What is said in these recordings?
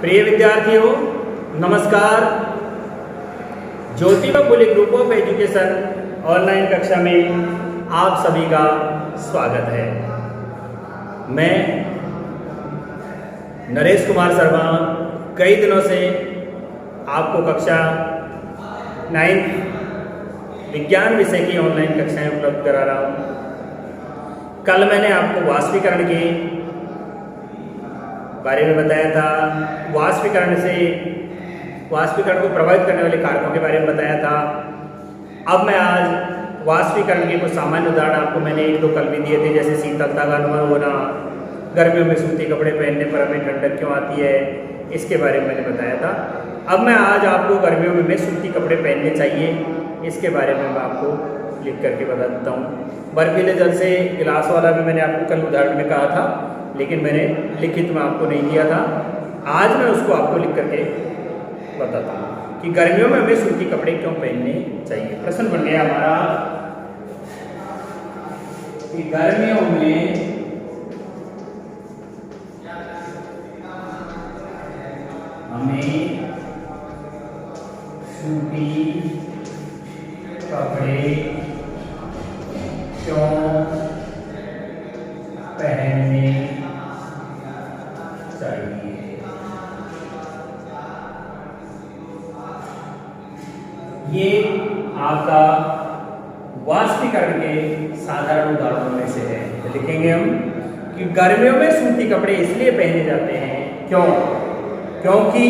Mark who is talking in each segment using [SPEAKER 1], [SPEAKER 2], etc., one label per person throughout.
[SPEAKER 1] प्रिय विद्यार्थियों, नमस्कार। Jyotiba Phule group of education online कक्षा में आप सभी का स्वागत है। मैं नरेश कुमार शर्मा कई दिनों से आपको कक्षा 9 विज्ञान विषय की ऑनलाइन कक्षाएं उपलब्ध करा रहा हूँ। कल मैंने आपको वाष्पीकरण के बारे में बताया था, वाष्पीकरण को प्रभावित करने वाले कारकों के बारे में बताया था। अब मैं आज वाष्पीकरण के कुछ सामान्य उदाहरण आपको मैंने 1-2 कल भी दिए थे, जैसे शीतलता का अनुभव होना, गर्मियों में सूती कपड़े पहनने पर हमें ठंडक क्यों आती है, इसके बारे में मैंने बताया था। अब मैं आज आपको गर्मियों में सूती कपड़े पहनने चाहिए, इसके बारे में मैं आपको लिख करके बता देता हूँ। बर्फीले जल से गिलास वाला भी मैंने आपको कल उदाहरण में कहा था, लेकिन मैंने लिखित में आपको नहीं दिया था। आज मैं उसको आपको लिख करके बताता हूँ कि गर्मियों में हमें सूती कपड़े क्यों पहनने चाहिए। प्रश्न बन गया हमारा कि गर्मियों में हमें सूती कपड़े क्यों पहनने चाहिए। ये आपका वाष्पीकरण के साधारण उदाहरणों में से है। तो लिखेंगे हम कि गर्मियों में सूती कपड़े इसलिए पहने जाते हैं क्योंकि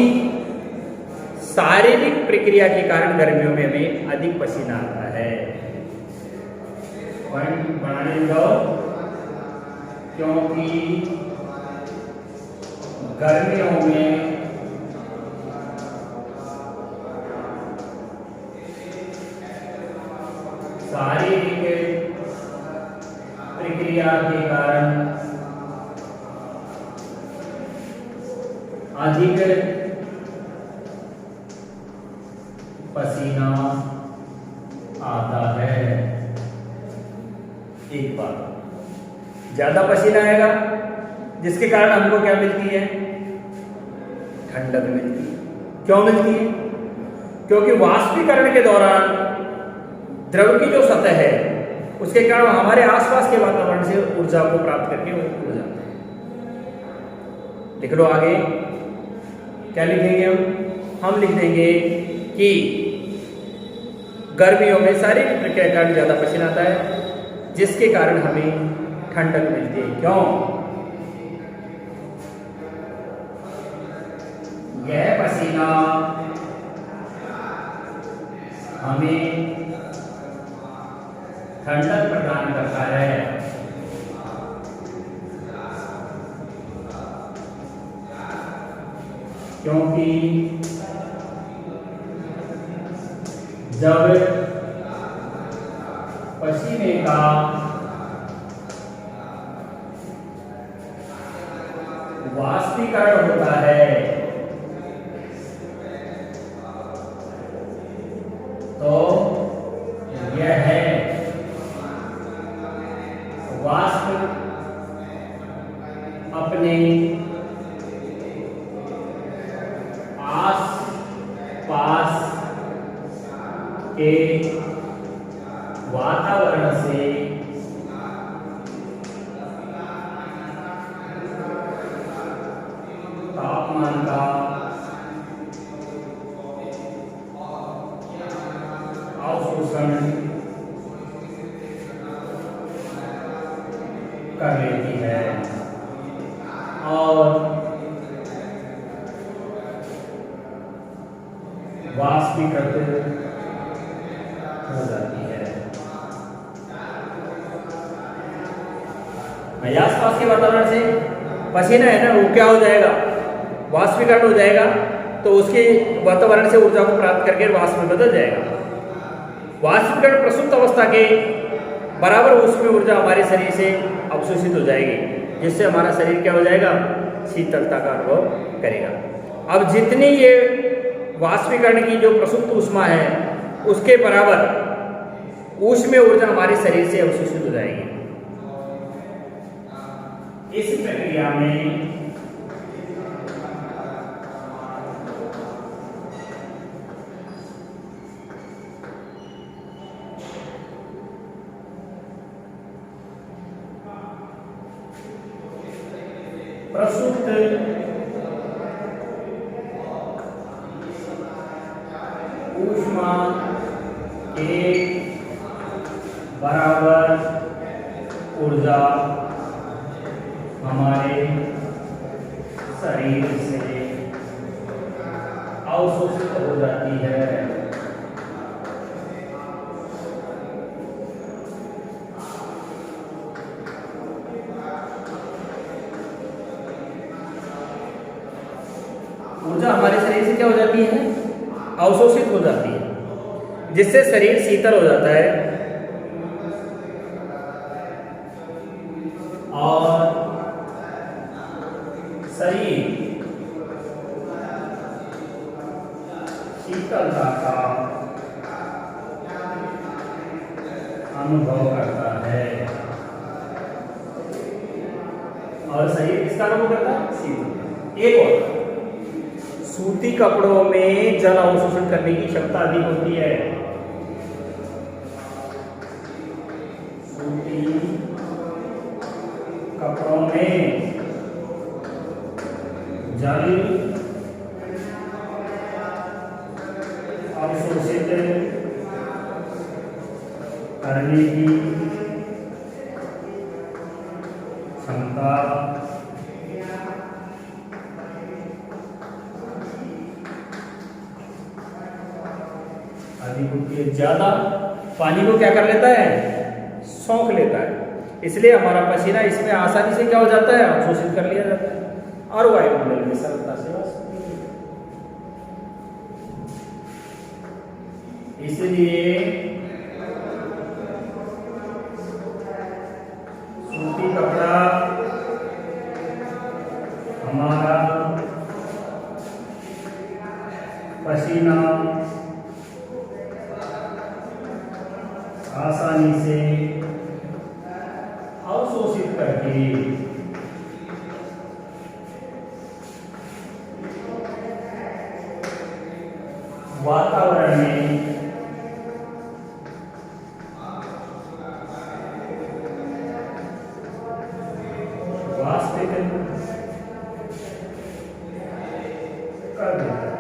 [SPEAKER 1] शारीरिक प्रक्रिया के कारण गर्मियों में हमें अधिक पसीना आता है। पॉइंट बनाने दो, क्योंकि गर्मियों में शारीरिक प्रक्रिया के कारण अधिक पसीना आता है। एक बात, ज्यादा पसीना आएगा जिसके कारण हमको क्या मिलती है? ठंडक मिलती है। क्यों मिलती है? क्योंकि वाष्पीकरण के दौरान द्रव की जो सतह है उसके कारण हमारे आसपास के वातावरण से ऊर्जा को प्राप्त करके वो उड़ जाते हैं। लिख लो आगे, क्या लिखेंगे हम लिख देंगे कि गर्मियों में शारीरिक प्रक्रिया के कारण ज्यादा पसीना आता है, जिसके कारण हमें ठंडक मिलती है। क्यों? यह पसीना हमें ठंडक प्रदान करता है। क्योंकि जब पसीने का वाष्पीकरण होता है तो यह वाष्प अपने आस पास के वातावरण से तापमान का अवशोषण कर लेती है और वाष्पीकृत हो जाती है। आसपास के वातावरण से पसीना है ना, वो क्या हो जाएगा? वाष्पीकरण हो जाएगा, तो उसके वातावरण से ऊर्जा को प्राप्त करके वाष्प में बदल जाएगा। वाष्पीकरण प्रसुप्त अवस्था के बराबर उसमें ऊर्जा हमारे शरीर से अवशोषित हो जाएगी, जिससे हमारा शरीर क्या हो जाएगा? शीतलता का अनुभव करेगा। अब जितनी ये वाष्पीकरण की जो प्रसुप्त ऊष्मा है उसके बराबर ऊष्मीय ऊर्जा हमारे शरीर से अवशोषित हो जाएगी। इस प्रक्रिया में प्रसुप्त ऊष्मा के बराबर ऊर्जा हमारे शरीर से अवशोषित हो जाती है। ऊर्जा हमारे शरीर से क्या हो जाती है? अवशोषित हो जाती है, जिससे शरीर शीतल हो जाता है और शरीर शीतलता का अनुभव करता है। और शरीर किसका अनुभव करता है? शीतल। एक और, सूती कपड़ों में जल अवशोषण करने की क्षमता अधिक होती है। सूती कपड़ों में जल अवशोषित करने की क्षमता अधिक होती है। ज्यादा पानी को क्या कर लेता है? सोख लेता है। इसलिए हमारा पसीना इसमें आसानी से क्या हो जाता है? अवशोषित कर लिया जाता है और वायुमंडल में सरलता से वास करती है। इसलिए सूती कपड़ा हमारा पसीना आसानी से अवशोषित करके वातावरण में वाष्पित कर देता है।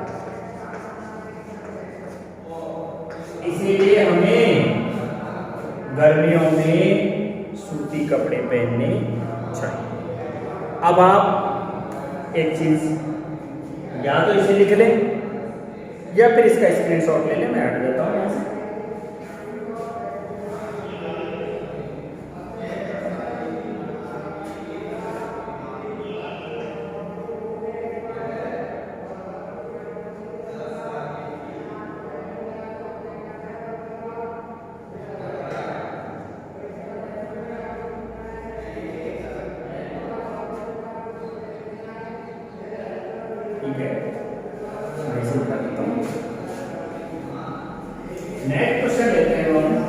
[SPEAKER 1] इसीलिए हमें गर्मियों में सूती कपड़े पहनने चाहिए। अब आप एक चीज या तो इसे लिख लें या फिर इसका स्क्रीनशॉट ले लें। मैं हट देता हूं यहां से। ठीक है, मैं इसे उठा देता हूं। नेक्स्ट क्वेश्चन लेते हैं हम।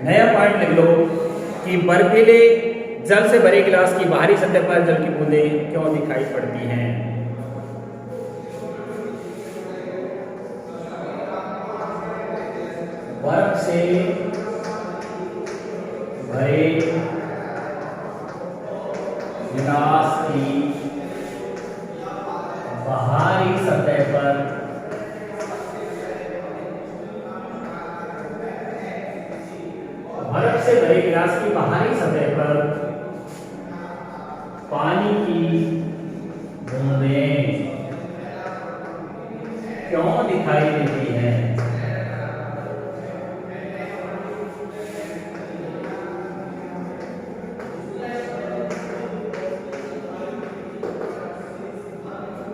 [SPEAKER 1] नया पॉइंट लिख लो कि बर्फीले जल से भरे गिलास की बाहरी सतह पर जल की बूंदें क्यों दिखाई पड़ती हैं? बर्फ से भरे गिलास की बाहरी सतह पर बर्फ से भरे गिलास की बाहरी सतह पर पानी की बूंदें क्यों दिखाई देती हैं?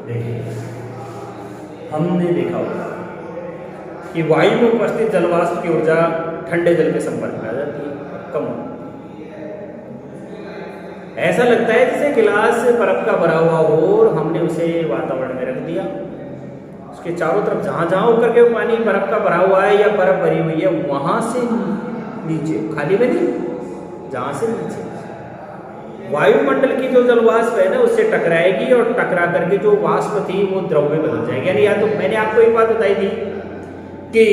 [SPEAKER 1] देखिए, हमने देखा होगा कि वायु में उपस्थित जलवाष्प की ऊर्जा ठंडे जल के संपर्क में आ जाती है, कम होती है। ऐसा लगता है जैसे गिलास बर्फ का भरा हुआ हो और हमने उसे वातावरण में रख दिया। उसके चारों तरफ जहाँ जहाँ होकर के वो पानी बर्फ का भरा हुआ है या बर्फ भरी हुई है, वहाँ से नीचे, खाली में नहीं, जहाँ से नीचे वायुमंडल की जो जल वाष्प है ना उससे टकराएगी और टकरा करके जो वाष्प थी वो द्रव में बदल जाएगी। यानी या तो मैंने आपको एक बात बताई थी कि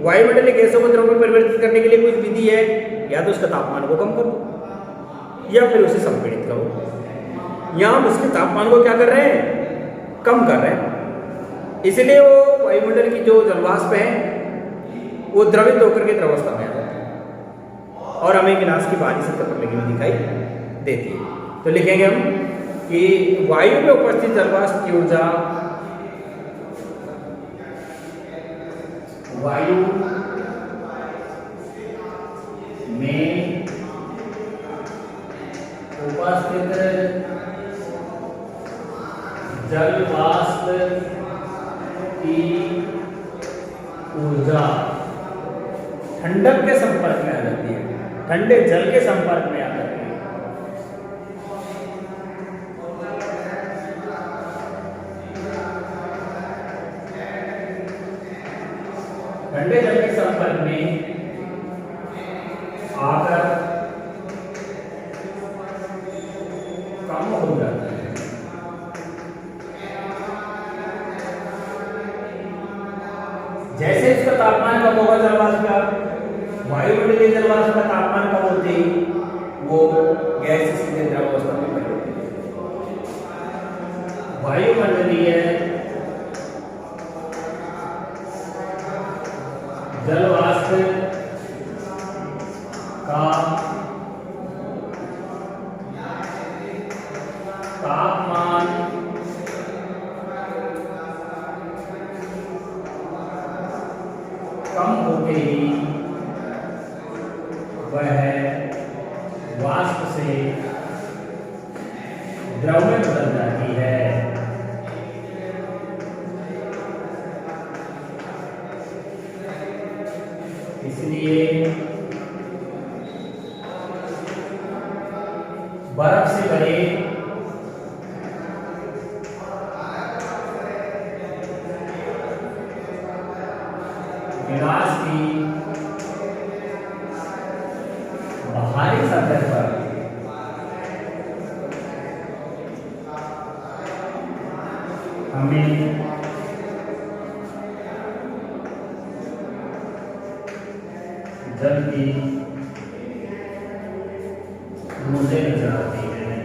[SPEAKER 1] वायुमंडलीय गैसों को द्रव में परिवर्तित करने के लिए कुछ विधि है, या तो उसका तापमान को कम करो या फिर उसे संपीड़ित करो। यहाँ हम उसके तापमान को क्या कर रहे हैं, कम कर रहे हैं, इसलिए वो वायुमंडल की जो जलवाष्प है वो द्रवित होकर के द्रवस्था में आ जाती है और हमें गिलास की बाहरी सतह पर लगी हुई दिखाई देती है। तो लिखेंगे हम कि वायु में उपस्थित जलवाष्प की ऊर्जा वायु में उपस्थित जल वाष्प की ऊर्जा ठंडक के संपर्क में आ जाती है, ठंडे जल के संपर्क में आ जाती है। ठंडे जल के संपर्क में आकर कम हो जाता है। जैसे इसका तापमान कम होगा जलवाष्प का, वायुमंडलीय जलवाष्प का तापमान कम होते ही वो गैस से सीधे द्रव अवस्था में परिवर्तित होती है। वायुमंडलीय जलवाष्प का तापमान कम होते ही वह वाष्प से द्रव में बदल जाती है। इसलिए बर्फ से भरे गिलास की बाहरी सतह पर हमें जल की बूंदें नजर आती हैं।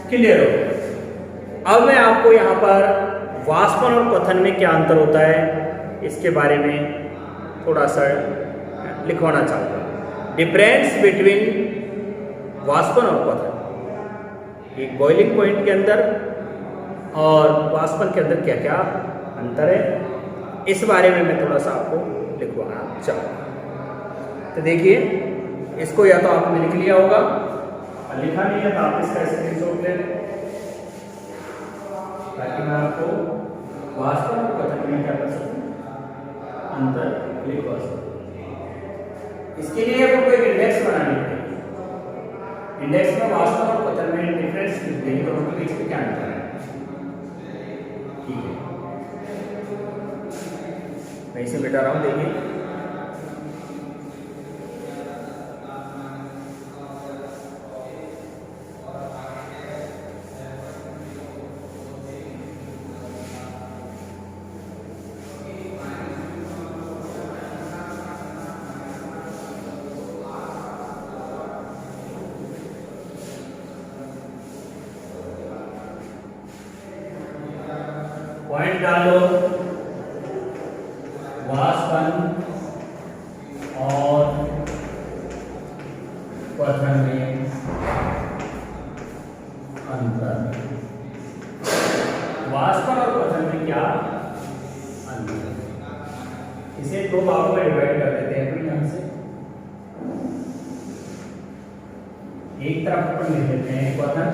[SPEAKER 1] क्लियर हो? अब मैं आपको यहाँ पर वाष्पन और क्वथन में क्या अंतर होता है इसके बारे में थोड़ा सा लिखवाना चाहूँगा। डिफरेंस बिटवीन वाष्पन और क्वथन, एक बॉइलिंग पॉइंट के अंदर और वाष्पन के अंदर क्या क्या अंतर है, इस बारे में मैं थोड़ा सा आपको लिखवाना चाहूँगा। तो देखिए, इसको या तो आपने लिख लिया होगा, लिखा नहीं है तो आप इसका स्क्रीनशॉट ले लें ताकि मैं आपको वाष्पन और क्वथन में क्या कर सकूं, अंतर लिखवा सकूं। इसके लिए आपको एक इंडेक्स बनानी पड़ेगी। इंडेक्स में वाष्पन और क्वथन में डिफरेंस देखिए, दोनों के बीच में क्या अंतर है। ठीक है, मैं इसे मिटा रहा हूं, देखिए पॉइंट डालो, वाष्पन और क्वथन में अंतर। वाष्पन और क्वथन में क्या अंतर, इसे दो भागों में डिवाइड कर देते हैं। यहां से एक तरफ पर लिख देते हैं क्वथन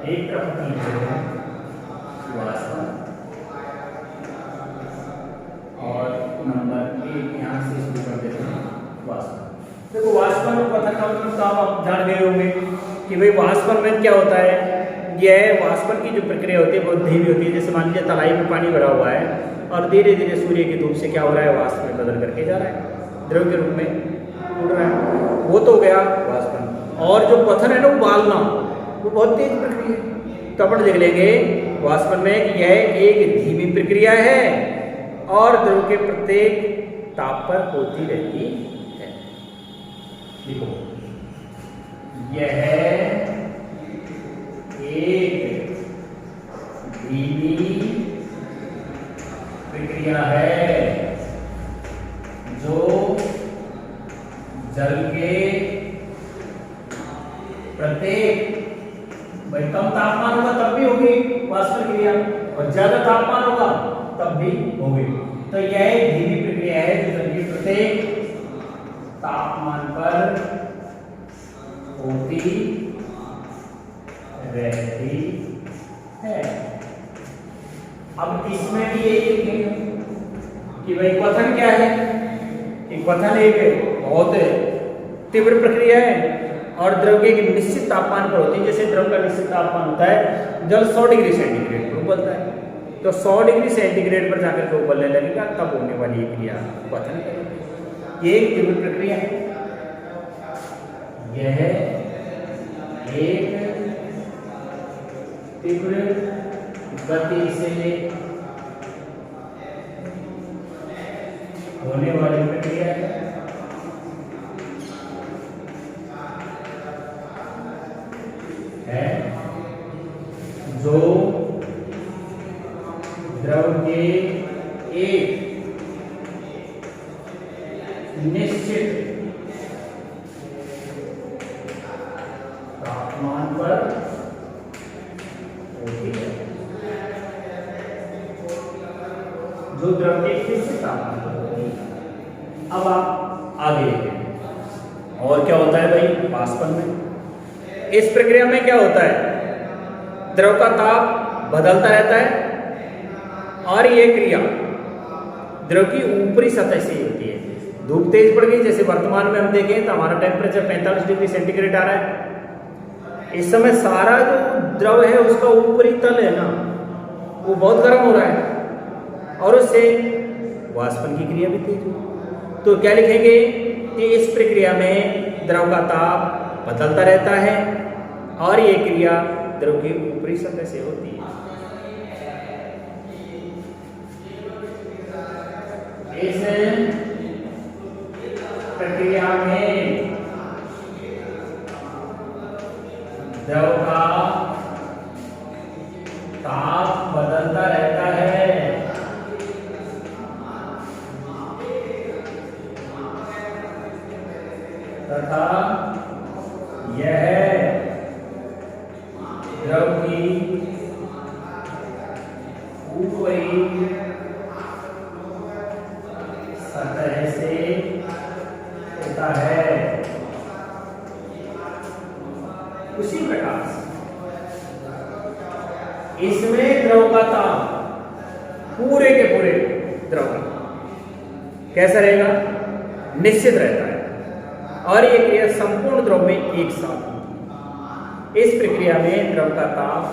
[SPEAKER 1] एक तरफ अपन लिख लेते हैं वाष्पन, और नंबर 1 यहाँ से शुरू कर देते हैं वाष्पन। देखो वाष्पन और पथन का मतलब तो आप जान गए होंगे कि भाई वाष्पन में क्या होता है। यह वाष्पन की जो प्रक्रिया होती है बहुत धीमी होती है। जैसे मान लीजिए तलाई में पानी भरा हुआ है और धीरे धीरे सूर्य की धूप से क्या हो रहा है, वाष्प में बदल करके जा रहा है, द्रव के रूप में उड़ रहा है, वो तो हो गया वाष्पन। और जो पथन है ना, उबालना, वो बहुत तेज प्रक्रिया है। तो अपन देख लेंगे वाष्पन में कि यह एक धीमी प्रक्रिया है और द्रव के प्रत्येक ताप पर होती रहती है। देखो यह एक धीमी प्रक्रिया है जो जल के प्रत्येक, भाई कम तापमान होगा तब भी होगी वाष्पन क्रिया और ज्यादा तापमान होगा तब भी होगी। तो यह एक धीमी प्रक्रिया है जो जल के प्रत्येक तापमान पर होती रहती है। अब इसमें भी यही कि भाई पथन क्या है। एक पथन एक बहुत तीव्र प्रक्रिया है और द्रव के एक निश्चित तापमान पर होती है। जैसे द्रव का निश्चित तापमान होता है, जल 100 डिग्री सेंटीग्रेड पर उबलता है, तो 100 डिग्री सेंटीग्रेड पर जाकर के उबलने लगेगा, तब होने वाली ये क्रिया पथन है। ये एक तीव्र प्रक्रिया है। यह एक तीव्र गति से होने वाली प्रक्रिया है जो द्रव के एक निश्चित तापमान पर होती है, जो द्रव के एक निश्चित तापमान पर होती है। अब आप आगे देखें और क्या होता है भाई वाष्पन में। इस प्रक्रिया में क्या होता है, द्रव का ताप बदलता रहता है और यह क्रिया द्रव की ऊपरी सतह से होती है। धूप तेज पड़ गई, जैसे वर्तमान में हम देखें तो हमारा टेम्परेचर 45 डिग्री सेंटीग्रेड आ रहा है। इस समय सारा जो द्रव है उसका ऊपरी तल है ना, वो बहुत गर्म हो रहा है और उससे वाष्पन की क्रिया भी तेज हो। तो क्या लिखेंगे कि इस प्रक्रिया में द्रव का ताप बदलता रहता है और ये क्रिया द्रव की ऊपरी सतह से होती है। इस प्रक्रिया में द्रव का ताप बदलता रहता है तथा यह द्रव की ऊपरी सतह से होता है। उसी प्रकार से इसमें द्रव का ताप पूरे के पूरे द्रव का कैसा रहेगा, निश्चित रहता है और ये क्रिया संपूर्ण द्रव में एक साथ होती है। इस प्रक्रिया में द्रव का ताप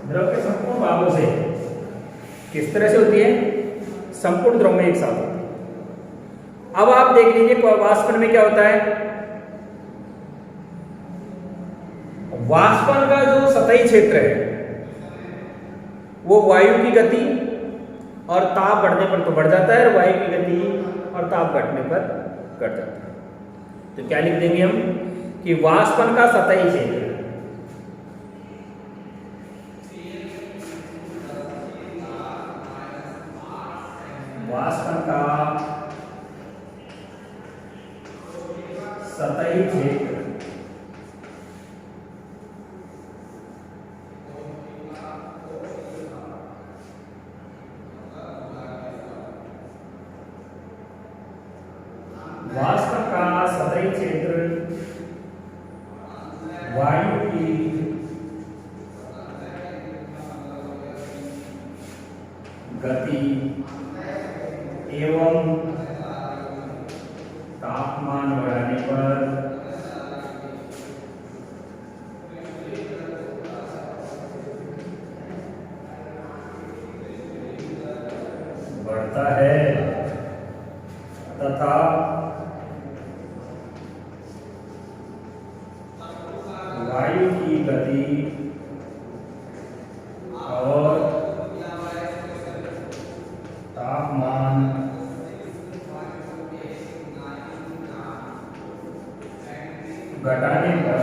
[SPEAKER 1] द्रव के संपूर्ण भागों से किस तरह से होती है, संपूर्ण द्रव में एक साथ होती है। अब आप देख लीजिए वाष्पन में क्या होता है। वाष्पन का जो सतही क्षेत्र है वो वायु की गति और ताप बढ़ने पर तो बढ़ जाता है, और वायु की गति और ताप घटने पर घट जाता है। तो क्या लिख देंगे हम कि वाष्पन का सतही क्षेत्र, वाष्पन का सतही क्षेत्र वाष्पन का सतही क्षेत्र वायु की गति एवं तापमान बढ़ाने पर बढ़ता है तथा वायु की गति और तापमान घटाने पर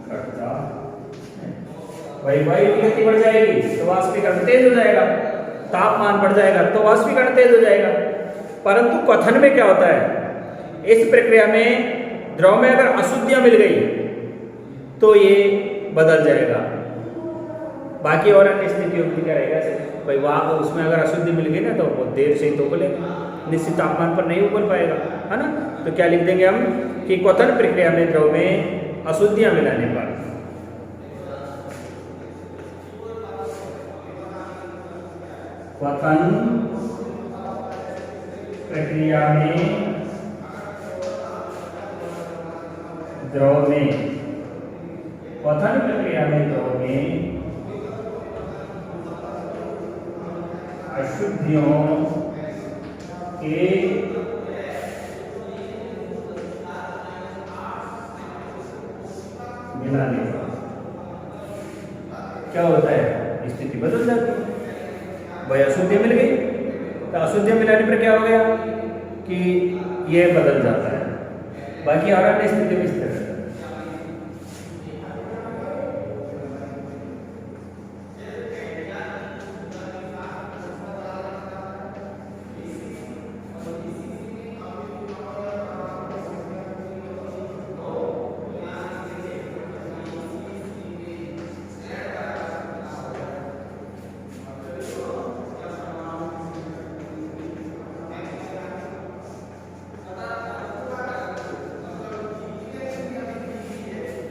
[SPEAKER 1] घटता है। वही वायु की गति बढ़ जाएगी तो वाष्पीकरण तेज हो जाएगा, तापमान बढ़ जाएगा तो वाष्पीकरण तेज हो जाएगा। परंतु कथन में क्या होता है, इस प्रक्रिया में द्रव में अगर अशुद्धियां मिल गई तो ये बदल जाएगा। बाकी और अन्य स्थितियों में क्या रहेगा भाई, वहाँ उसमें अगर अशुद्धि मिल गई ना तो बहुत देर से ही तो उबलेगा, निश्चित तापमान पर नहीं उबल पाएगा, है ना। तो क्या लिख देंगे हम कि क्वथन प्रक्रिया में द्रव में अशुद्धियां मिलाने पर क्वथन प्रक्रिया में द्रव में क्वथन प्रक्रिया में द्रव में अशुद्धियों के मिलाने पर क्या होता है, स्थिति बदल जाती है। भाई अशुद्धियां मिल गई तो अशुद्धियां मिलाने पर क्या हो गया कि ये बदल जाता है, बाकी और अन्य स्थिति में स्थिर रहता है।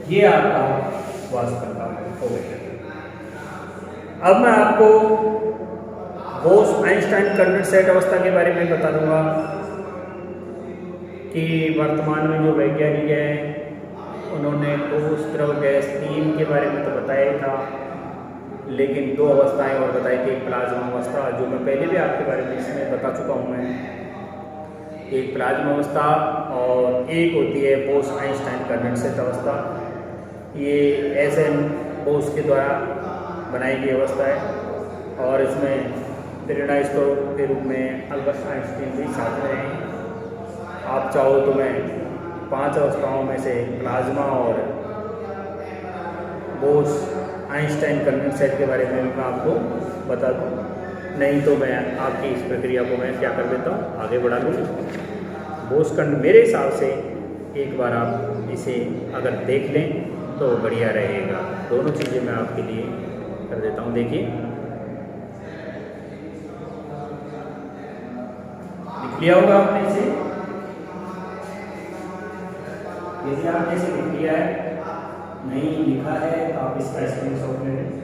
[SPEAKER 1] ये आपका वाष्पन का हो गया। अब मैं आपको बोस-आइंस्टाइन कंडेंसेट अवस्था के बारे में बता दूंगा कि वर्तमान में जो वैज्ञानिक हैं उन्होंने ठोस, द्रव, गैस 3 के बारे में तो बताया ही था, लेकिन 2 अवस्थाएं और बताई थी। प्लाज्मा अवस्था जो मैं पहले भी आपके बारे में इसमें बता चुका हूँ मैं, एक प्लाज्मा अवस्था और एक होती है बोस-आइंस्टाइन कंडेंसेट अवस्था। ये एस.एन. बोस के द्वारा बनाई गई अवस्था है और इसमें प्रेरणा स्रोत के रूप में अल्बर्ट आइंस्टीन भी साथ में हैं। आप चाहो तो मैं 5 अवस्थाओं में से प्लाज्मा और बोस आइंस्टाइन कंडेंसेट के बारे में भी मैं आपको बता दूँ, नहीं तो मैं आपकी इस प्रक्रिया को मैं क्या कर देता हूँ, आगे बढ़ा दूँ। बोस कंड मेरे हिसाब से एक बार आप इसे अगर देख लें तो बढ़िया रहेगा। दोनों चीज़ें मैं आपके लिए कर देता हूँ। देखिए, लिख लिया होगा आपने इसे। यदि आपने इसे लिख लिया है, नहीं लिखा है तो आप इसका स्क्रीनशॉट ले लें।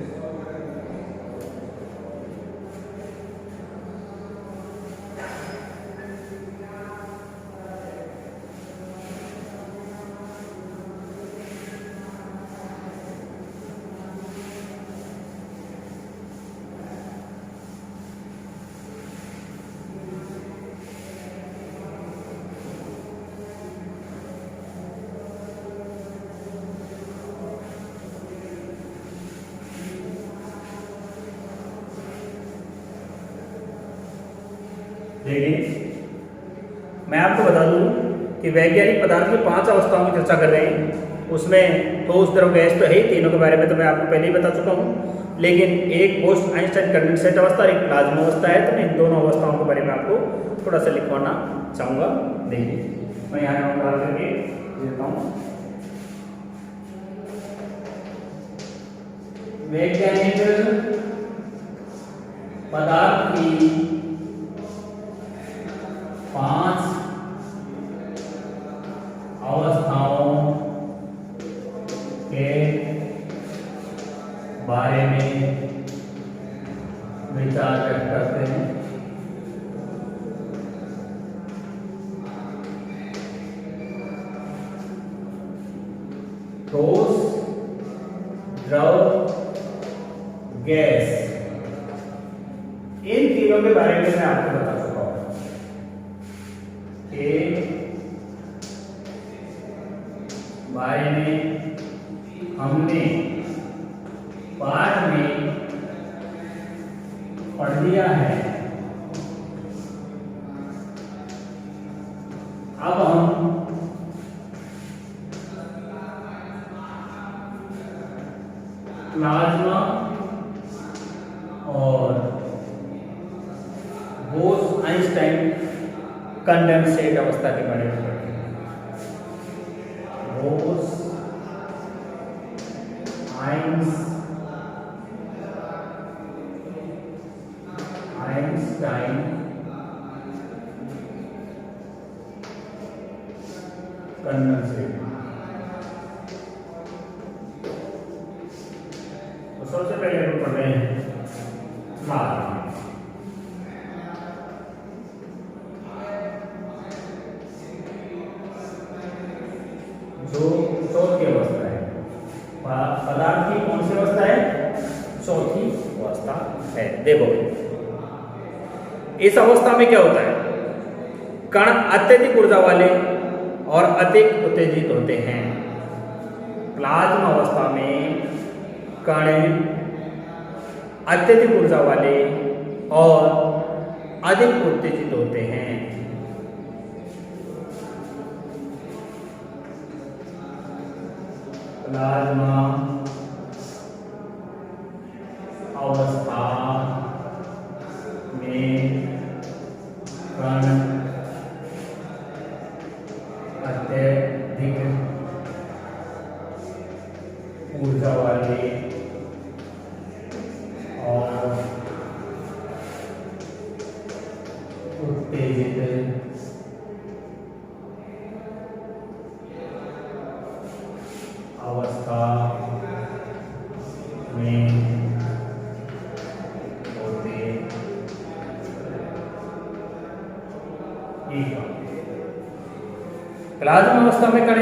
[SPEAKER 1] देखिए, मैं आपको बता दूं कि वैज्ञानिक पदार्थ की 5 अवस्थाओं की चर्चा कर रहे हैं। उसमें ठोस, द्रव, गैस तो है ही, तीनों के बारे में तो मैं आपको पहले ही बता चुका हूँ। लेकिन एक पोस्ट आइंस्टाइन कंडेंसेट अवस्था और एक प्लाज्मा अवस्था है, तो मैं इन दोनों अवस्थाओं के बारे में आपको थोड़ा सा लिखवाना चाहूँगा। देखिए, मैं यहाँ डाल करके देता हूँ। वैज्ञानिक पदार्थ की 5 अवस्थाओं के बारे में विचार व्यक्त करते हैं। ठोस, द्रव, गैस, इन तीनों के बारे में मैं आपको बता चुका हूं के बारे में हमने पाठ में पढ़ लिया है। अब हम प्लाज्मा और बोस-आइंस्टाइन कंडेंसेट अवस्था के बारे में पढ़ेंगे। Einstein condensate. तो सबसे पहले हम पढ़ रहे हैं प्लाज्मा। जो चौथी अवस्था है, पदार्थ की कौन सी अवस्था है? चौथी अवस्था है। देखो, इस अवस्था में क्या होता है? कण अत्यधिक ऊर्जा वाले और अधिक उत्तेजित होते हैं। प्लाज्मा अवस्था में कण अत्यधिक ऊर्जा वाले और अधिक उत्तेजित होते हैं। प्लाज्मा अवस्था में कण अत्यधिक ऊर्जा वाले और उत्तेजित अवस्था में होते हैं। प्लाज्मा अवस्था में कण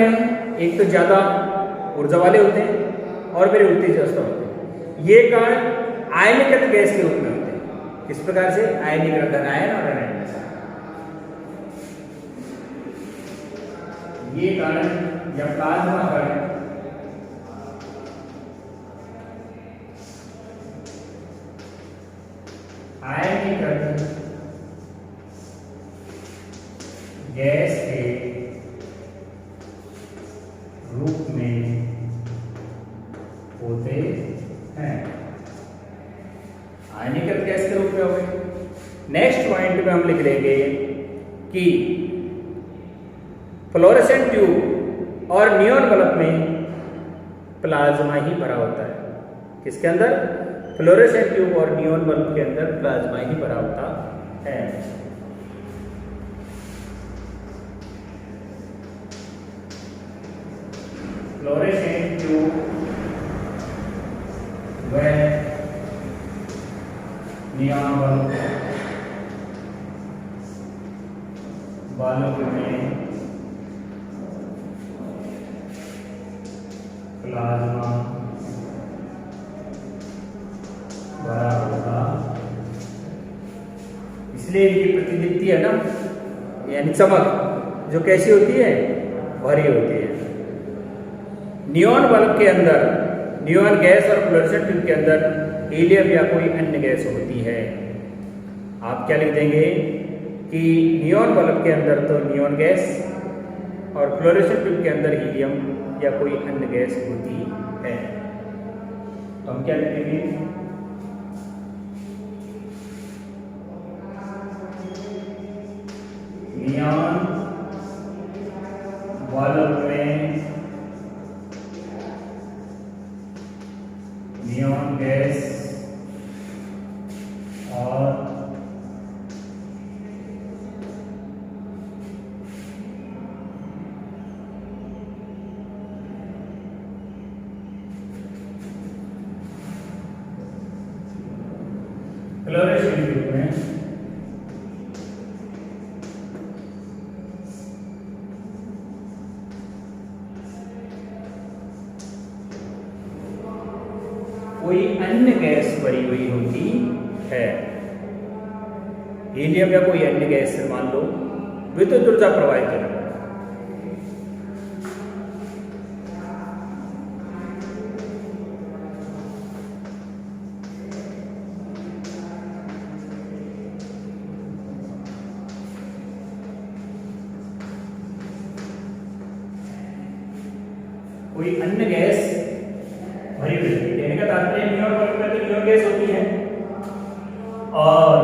[SPEAKER 1] एक तो ज्यादा ऊर्जा वाले होते हैं और फिर उत्तेजित अवस्था होते हैं। ये कण आयनीकृत गैस के रूप में होते हैं। किस प्रकार से? आयनीकृत, आयन और एनायन। ये कण या प्लाज्मा कण आयनीकृत गैस के रूप में होते हैं। आयनीकृत गैस के रूप में हो गए। नेक्स्ट पॉइंट में हम लिख लेंगे कि फ्लोरेसेंट ट्यूब और नियॉन बल्ब में प्लाज्मा ही भरा होता है। किसके अंदर? फ्लोरेसेंट ट्यूब और नियॉन बल्ब के अंदर प्लाज्मा ही भरा होता है। फ्लोरेसेंट ट्यूब व नियॉन बल्ब में प्लाज्मा भरा होता, इसलिए इनकी प्रतिदीप्ति है ना, यानी चमक जो कैसी होती है? भरी होती है। नियॉन बल्ब के अंदर नियॉन गैस और फ्लोरेसेंट ट्यूब के अंदर हीलियम या कोई अन्य गैस होती है। आप क्या लिख देंगे? कि नियॉन बल्ब के अंदर तो नियॉन गैस और फ्लोरेसेंट ट्यूब के अंदर हीलियम या कोई अन्य गैस होती है। तो हम क्या लिखेंगे? नियॉन बल्ब में नियॉन गैस और फ्लोरेसेंट ट्यूब में कोई अन्य गैस भरी हुई होती है। हीलियम या कोई अन्य गैस से मान लो विद्युत ऊर्जा प्रवाहित करना। कोई अन्य गैस भरी हुई होती है, कहने का तात्पर्य नियॉन बल्ब में तो नियॉन गैस होती है और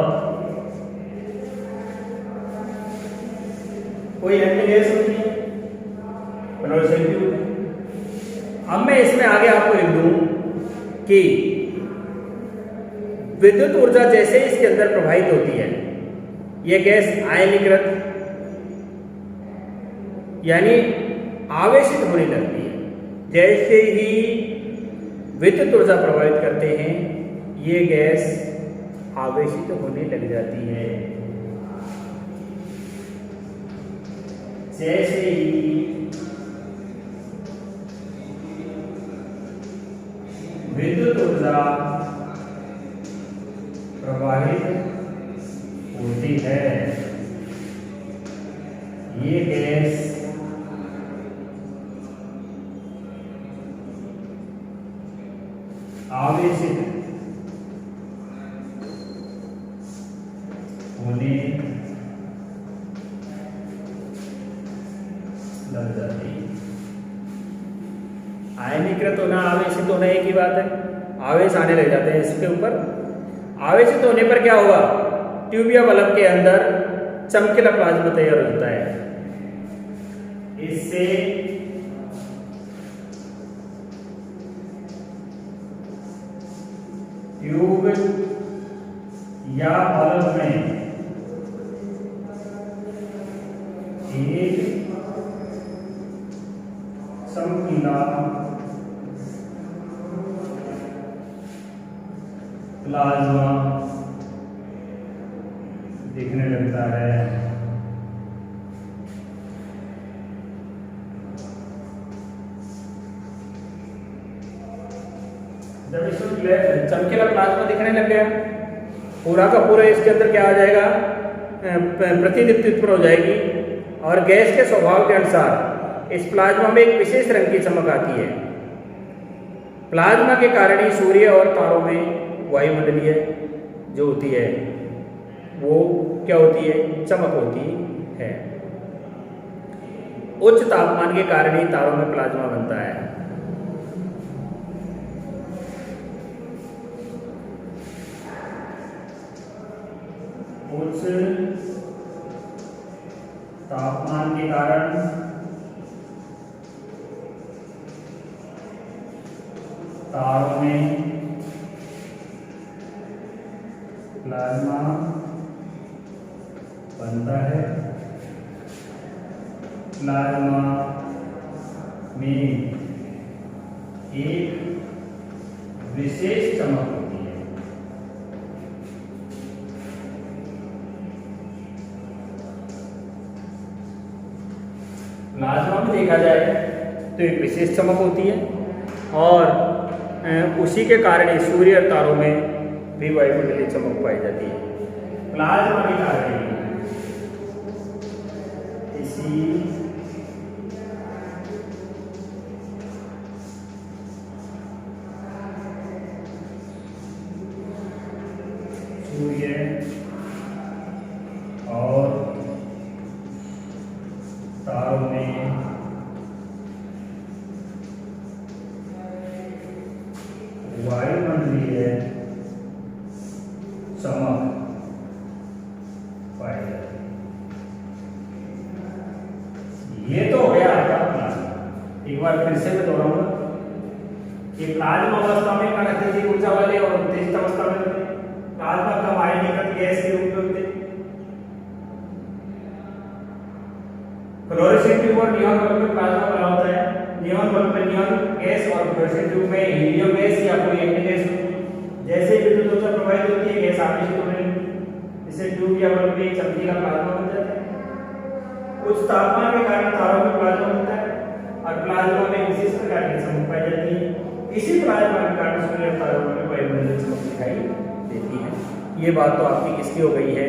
[SPEAKER 1] कोई अन्य गैस होती है फ्लोरेसेंट ट्यूब। अब मैं इसमें आगे आपको लिख दूं कि विद्युत ऊर्जा जैसे इसके अंदर प्रवाहित होती है, यह गैस आयनीकृत यानी आवेशित होने लगती है। जैसे ही विद्युत ऊर्जा प्रवाहित करते हैं, ये गैस आवेशित होने लग जाती है। जैसे ही विद्युत ऊर्जा प्रवाहित होती है, ये गैस आवेशित होने लग जाती है। आयनीकृत होना, आवेशित होना एक ही बात है। आवेश आने लग जाते हैं इसके ऊपर। आवेशित होने पर क्या होगा? ट्यूब या बल्ब के अंदर चमकीला प्लाज्मा तैयार होता है। इससे ट्यूब या बल्ब में एक चमकीला प्लाज्मा दिखने लगता है। जब इसमें चमकीला प्लाज्मा दिखने लग गया, पूरा का पूरा इसके अंदर क्या आ जाएगा? प्रतिदीप्ति उत्पन्न हो जाएगी और गैस के स्वभाव के अनुसार इस प्लाज्मा में एक विशेष रंग की चमक आती है। प्लाज्मा के कारण ही सूर्य और तारों में वायुमंडलीय जो होती है वो क्या होती है? चमक होती है। उच्च तापमान के कारण ही तारों में प्लाज्मा बनता है। उच्च तापमान के कारण तारों में प्लाज्मा बनता है। प्लाज्मा में एक विशेष चमक होती है। प्लाज्मा में देखा जाए तो एक विशेष चमक होती है और उसी के कारण ही सूर्य और तारों में भी वायुमंडलीय चमक पाई जाती है। प्लाज्मा के कारण इसी सूर्य और वायुमंडलीय चमक पाई जाती है। ये तो हो गया आपका प्लाज्मा। एक बार फिर से मैं दोहराऊंगा कि प्लाज्मा अवस्था में कण अत्यधिक ऊर्जा वाले और उत्तेजित अवस्था में होते हैं। प्लाज्मा कम आयनीकृत गैस के रूप में होते हैं। फ्लोरेसेंट ट्यूब और नियॉन बल्ब में प्लाज्मा बना होता है। नियॉन बल्ब में नियॉन गैस और फ्लोरेसेंट ट्यूब में हीलियम गैस या कोई अन्य गैस होती है। जैसे विद्युत ऊर्जा प्रवाहित होती है गैस आवेशित होने लगती है। इससे ट्यूब या बल्ब में एक चमकीला प्लाज्मा बन जाता है। उच्च तापमान के कारण तारों में प्लाज्मा बनता है और प्लाज्मा में विशेष प्रकार की चमक पाई जाती है। इसी प्लाज्मा के कारण सूर्य तारों में वायुमंडलीय चमक दिखाई देती है। ये बात तो आपकी किसकी हो गई है?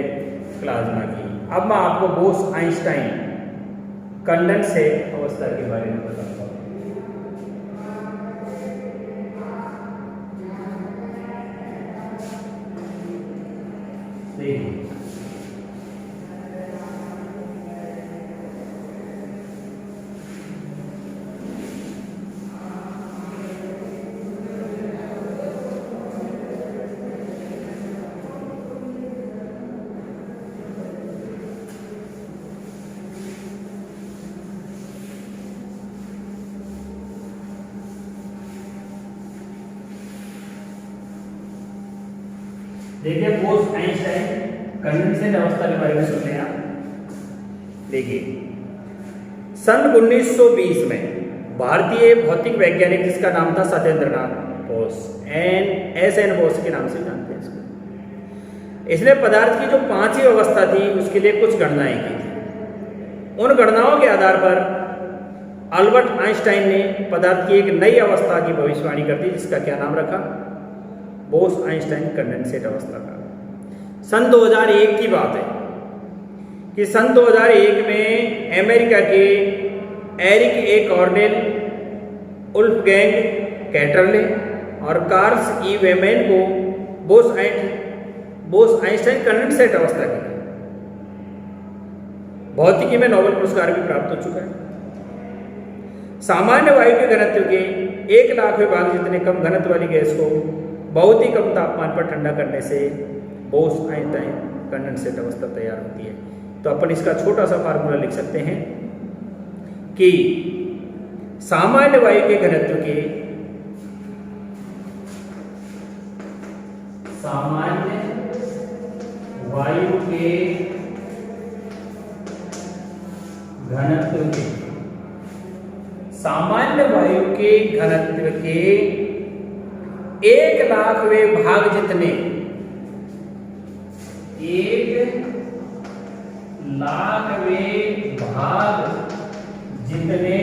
[SPEAKER 1] प्लाज्मा की। अब मैं आपको बोस आइंस्टाइन कंडेंसेट अवस्था के बारे में बताता हूँ। देखिए देखिए बोस आइंस्टाइन कंडेंसेट अवस्था के बारे में सुनते हैं आप। देखिए सन 1920 में भारतीय भौतिक वैज्ञानिक जिसका नाम था सत्येंद्रनाथ बोस एन बोस के नाम से जानते हैं इसको। इसने पदार्थ की जो पांचवी अवस्था थी उसके लिए कुछ गणनाएं की थी। उन गणनाओं के आधार पर अल्बर्ट आइंस्टाइन ने पदार्थ की एक नई अवस्था की भविष्यवाणी कर दी जिसका क्या नाम रखा? बोस आइंस्टाइन कंडेंसेट अवस्था का। सन 2001 की बात है कि सन 2001 में अमेरिका के एरिक ए कॉर्नेल, वुल्फगैंग कैटरले और कार्ल्स ई वेमेन को बोस आइंस्टाइन कंडेंसेट अवस्था की भौतिकी में नोबेल पुरस्कार भी प्राप्त हो चुका है। सामान्य वायु के घनत्व के 1,00,000वें भाग जितने कम घनत्व वाली गैस को बहुत ही कम तापमान पर ठंडा करने से बोस आइंस्टाइन कंडेंसेट अवस्था तैयार होती है। तो अपन इसका छोटा सा फार्मूला लिख सकते हैं कि सामान्य वायु के घनत्व के सामान्य वायु के घनत्व के 1,00,000वें भाग जितने 1,00,000वें भाग जितने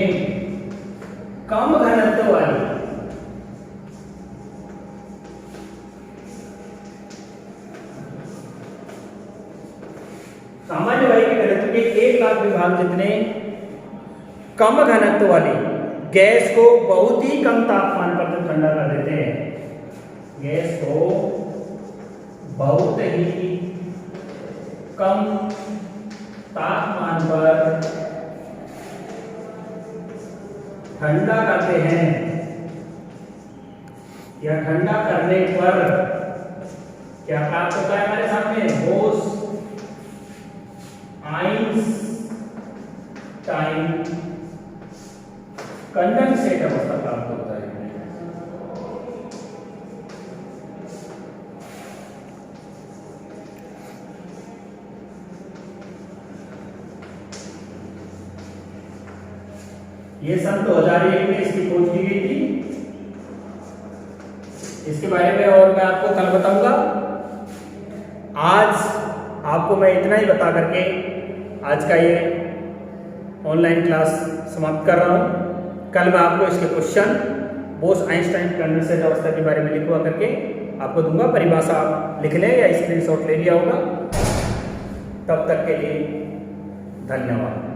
[SPEAKER 1] कम घनत्व वाली सामान्य वायु के घनत्व के 1,00,000वें भाग जितने कम घनत्व वाली गैस को बहुत ही कम तापमान पर जब ठंडा कर देते हैं, गैस को बहुत ही कम तापमान पर ठंडा करते हैं या ठंडा करने पर क्या प्राप्त होता है हमारे सामने? बोस आइंस्टाइन कंडेंसेट अवस्था प्राप्त होता है। ये सन 2001 में इसकी खोज की गई थी। इसके बारे में और मैं आपको कल बताऊंगा। आज आपको मैं इतना ही बता करके आज का ये ऑनलाइन क्लास समाप्त कर रहा हूं। कल मैं आपको इसके क्वेश्चन बोस आइंस्टाइन कंडेंसेट अवस्था के बारे में लिखवा करके आपको दूंगा। परिभाषा आप लिख लें या स्क्रीनशॉट ले लिया होगा। तब तक के लिए धन्यवाद।